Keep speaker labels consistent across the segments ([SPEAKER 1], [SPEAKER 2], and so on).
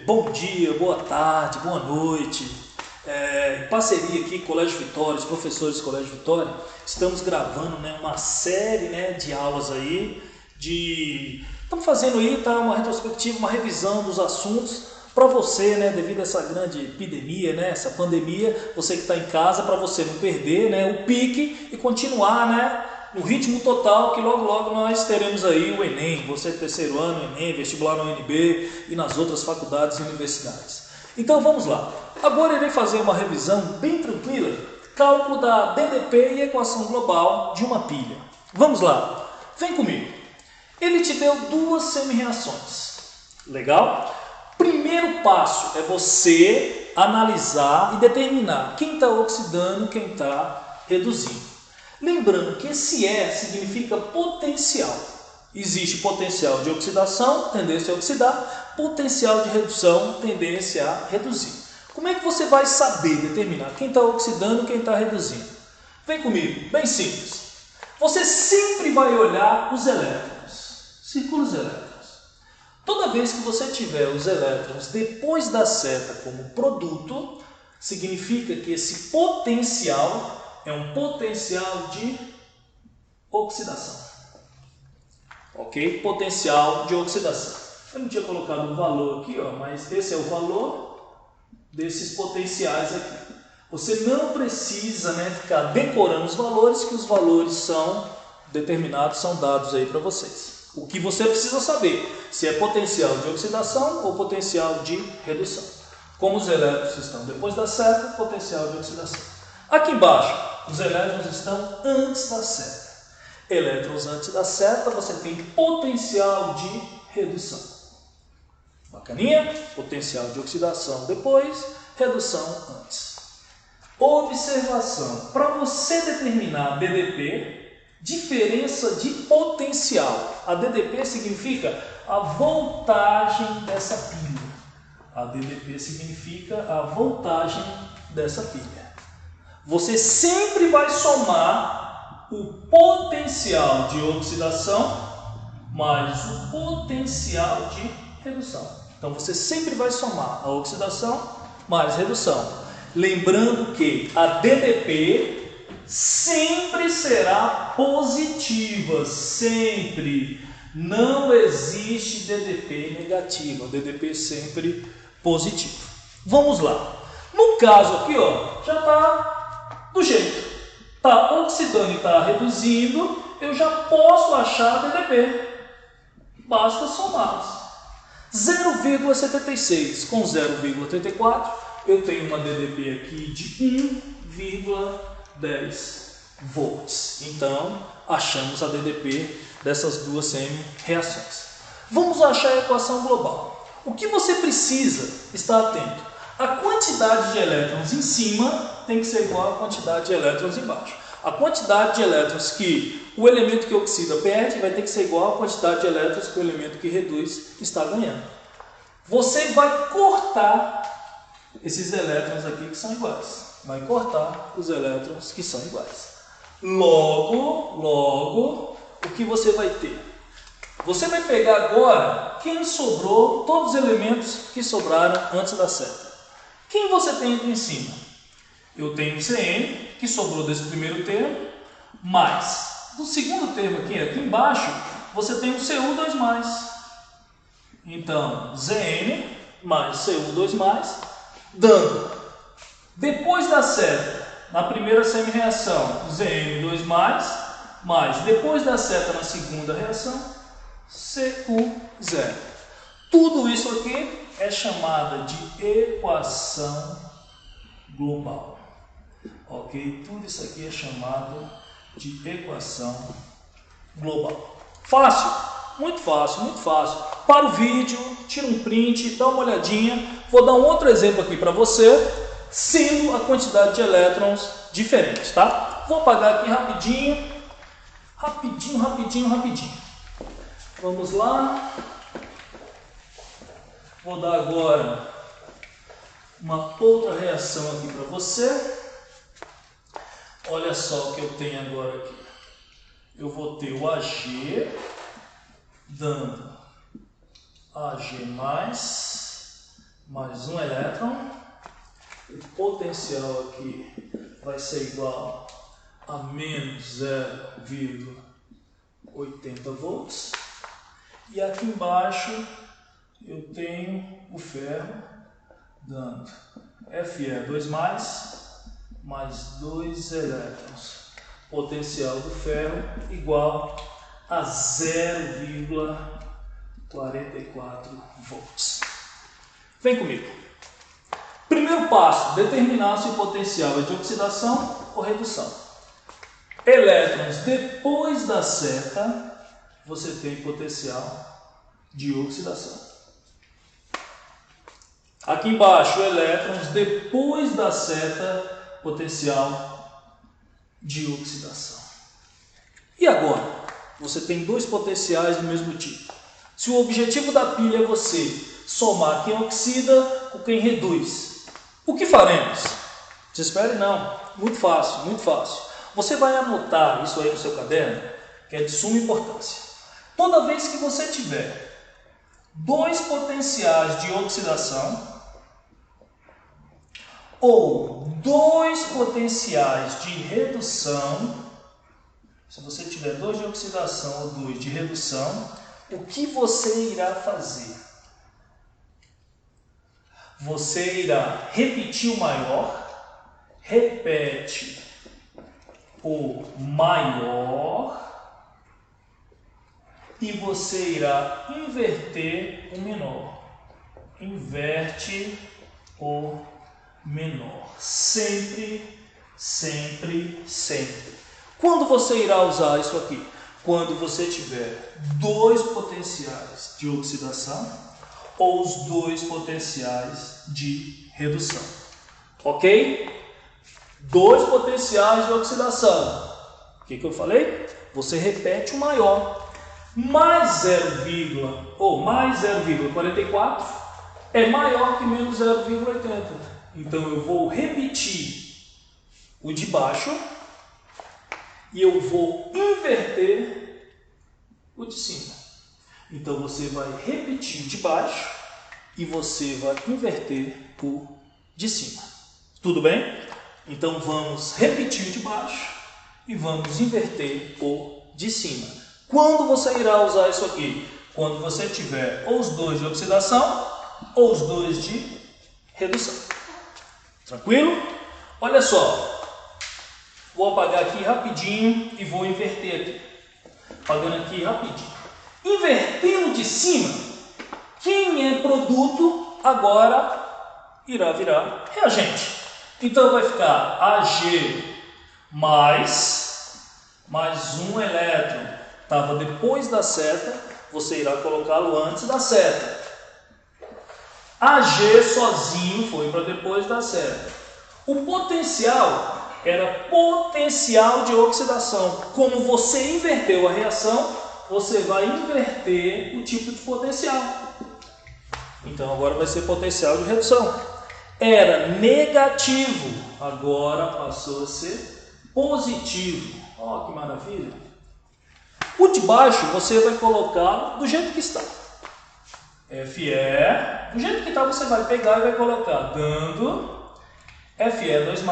[SPEAKER 1] Bom dia, boa tarde, boa noite. Em parceria aqui, Colégio Vitória, os professores do Colégio Vitória, estamos gravando uma série de aulas aí, estamos fazendo aí uma retrospectiva, uma revisão dos assuntos para você, devido a essa grande epidemia, essa pandemia, você que está em casa, para você não perder o pique e continuar no ritmo total, que logo logo nós teremos aí o Enem, você terceiro ano, Enem, vestibular no UNB e nas outras faculdades e universidades. Então vamos lá. Agora irei fazer uma revisão bem tranquila, cálculo da DDP e equação global de uma pilha. Vamos lá, vem comigo. Ele te deu duas semi-reações, legal? Primeiro passo é você analisar e determinar quem está oxidando e quem está reduzindo. Lembrando que esse E significa potencial. Existe potencial de oxidação, tendência a oxidar, potencial de redução, tendência a reduzir. Como é que você vai saber determinar quem está oxidando e quem está reduzindo? Vem comigo, bem simples. Você sempre vai olhar os elétrons, circula os elétrons. Toda vez que você tiver os elétrons depois da seta como produto, significa que esse potencial é um potencial de oxidação. Ok? Potencial de oxidação. Eu não tinha colocado o valor aqui, mas esse é o valor desses potenciais aqui. Você não precisa ficar decorando os valores, que os valores são determinados, são dados aí para vocês. O que você precisa saber, se é potencial de oxidação ou potencial de redução. Como os elétrons estão depois da seta, potencial de oxidação. Aqui embaixo, os elétrons estão antes da seta. Elétrons antes da seta, você tem potencial de redução. Bacaninha? Potencial de oxidação depois, redução antes. Observação. Para você determinar a DDP, diferença de potencial. A DDP significa a voltagem dessa pilha. A DDP significa a voltagem dessa pilha. Você sempre vai somar o potencial de oxidação mais o potencial de redução. Então você sempre vai somar a oxidação mais redução. Lembrando que a DDP sempre será positiva, sempre. Não existe DDP negativa, DDP sempre positivo. Vamos lá. No caso aqui, já está do jeito. Está oxidando e está reduzindo, eu já posso achar a DDP. Basta somá-los. 0,76 com 0,34, eu tenho uma DDP aqui de 1,10 volts. Então, achamos a DDP dessas duas semi-reações. Vamos achar a equação global. O que você precisa estar atento? A quantidade de elétrons em cima tem que ser igual à quantidade de elétrons embaixo. A quantidade de elétrons que o elemento que oxida perde vai ter que ser igual à quantidade de elétrons que o elemento que reduz está ganhando. Você vai cortar esses elétrons aqui que são iguais. Vai cortar os elétrons que são iguais. Logo, o que você vai ter? Você vai pegar agora quem sobrou, todos os elementos que sobraram antes da seta. Quem você tem aqui em cima? Eu tenho o Cn, que sobrou desse primeiro termo, mais do segundo termo aqui embaixo, você tem o Cu2+. Então, Zn mais Cu2+, dando, depois da seta, na primeira semi-reação, Zn2+, mais, depois da seta na segunda reação, Cu0. Tudo isso aqui é chamada de equação global. Ok? Tudo isso aqui é chamado de equação global. Fácil? Muito fácil, muito fácil. Para o vídeo, tira um print, dá uma olhadinha. Vou dar um outro exemplo aqui para você, sendo a quantidade de elétrons diferente, tá? Vou apagar aqui rapidinho. Vamos lá. Vou dar agora uma outra reação aqui para você. Olha só o que eu tenho agora aqui. Eu vou ter o Ag dando Ag+, mais um elétron. O potencial aqui vai ser igual a menos 0,80 volts. E aqui embaixo eu tenho o ferro dando Fe2+, mais 2 elétrons. Potencial do ferro igual a 0,44 volts. Vem comigo. Primeiro passo, determinar se o potencial é de oxidação ou redução. Elétrons depois da seta, você tem potencial de oxidação. Aqui embaixo, elétrons depois da seta, potencial de oxidação. E agora? Você tem dois potenciais do mesmo tipo. Se o objetivo da pilha é você somar quem oxida com quem reduz, o que faremos? Desespere não, muito fácil, muito fácil. Você vai anotar isso aí no seu caderno, que é de suma importância. Toda vez que você tiver dois potenciais de oxidação ou dois potenciais de redução, se você tiver dois de oxidação ou dois de redução, o que você irá fazer? Você irá repetir o maior, repete o maior e você irá inverter o menor. Inverte o menor. Sempre, sempre, sempre. Quando você irá usar isso aqui? Quando você tiver dois potenciais de oxidação ou os dois potenciais de redução. Ok? Dois potenciais de oxidação. O que eu falei? Você repete o maior. Mais 0,44 é maior que menos 0,80. Então eu vou repetir o de baixo e eu vou inverter o de cima. Então você vai repetir o de baixo e você vai inverter o de cima. Tudo bem? Então vamos repetir o de baixo e vamos inverter o de cima. Quando você irá usar isso aqui? Quando você tiver ou os dois de oxidação ou os dois de redução. Tranquilo? Olha só. Vou apagar aqui rapidinho e vou inverter aqui. Apagando aqui rapidinho. Invertendo de cima, quem é produto agora irá virar reagente. Então vai ficar Ag mais um elétron. Estava depois da seta, você irá colocá-lo antes da seta. Ag sozinho foi para depois da seta. O potencial era potencial de oxidação. Como você inverteu a reação, você vai inverter o tipo de potencial. Então agora vai ser potencial de redução. Era negativo, agora passou a ser positivo. Ó, que maravilha! O de baixo você vai colocar do jeito que está. Fe, do jeito que está você vai pegar e vai colocar dando Fe2+,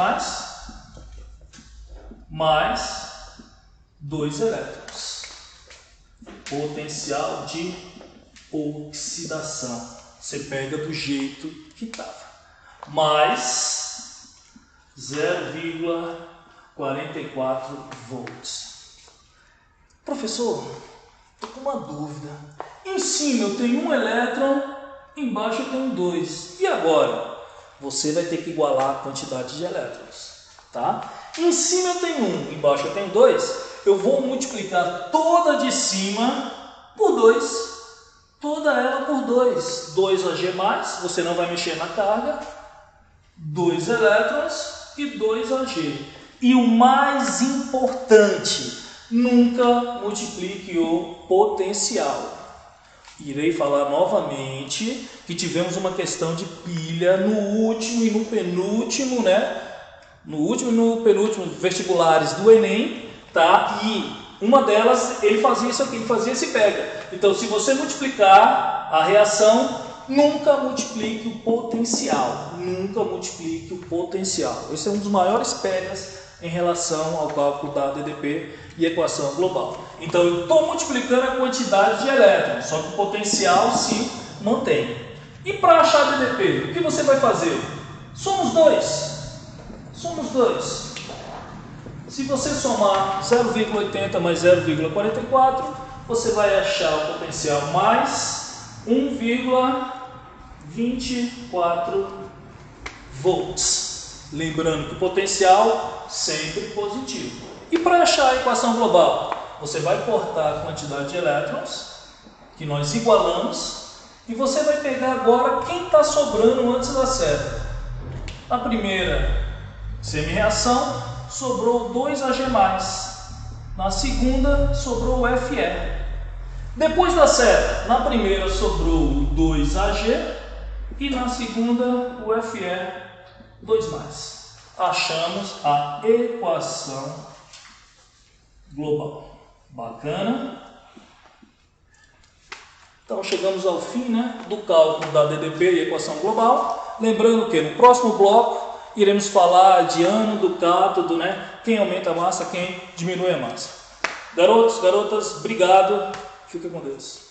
[SPEAKER 1] mais 2 elétrons. Potencial de oxidação. Você pega do jeito que estava. Mais 0,44 volts. Professor, estou com uma dúvida. Em cima eu tenho um elétron, embaixo eu tenho 2. E agora? Você vai ter que igualar a quantidade de elétrons. Tá? Em cima eu tenho 1, embaixo eu tenho 2. Eu vou multiplicar toda de cima por 2. Toda ela por 2. 2 Ag+, você não vai mexer na carga. 2 elétrons e 2 Ag. E o mais importante, nunca multiplique o potencial. Irei falar novamente que tivemos uma questão de pilha no último e no penúltimo, né? No último e no penúltimo vestibulares do Enem, tá? E uma delas, ele fazia isso aqui, ele fazia esse pega. Então, se você multiplicar a reação nunca multiplique o potencial. Nunca multiplique o potencial. Esse é um dos maiores pegas em relação ao cálculo da DDP e equação global. Então eu estou multiplicando a quantidade de elétrons, só que o potencial se mantém. E para achar a DDP, o que você vai fazer? Somos dois. Se você somar 0,80 mais 0,44, você vai achar o potencial mais 1,24 volts. Lembrando que o potencial sempre positivo. E para achar a equação global, você vai cortar a quantidade de elétrons, que nós igualamos, e você vai pegar agora quem está sobrando antes da seta. Na primeira semi-reação, sobrou 2Ag+. Na segunda, sobrou o Fe. Depois da seta, na primeira sobrou o 2Ag e na segunda o Fe 2+. Achamos a equação global. Bacana? Então chegamos ao fim, né, do cálculo da DDP e equação global. Lembrando que no próximo bloco iremos falar de ânodo, cátodo, né, quem aumenta a massa, quem diminui a massa. Garotos, garotas, obrigado. Fica com Deus.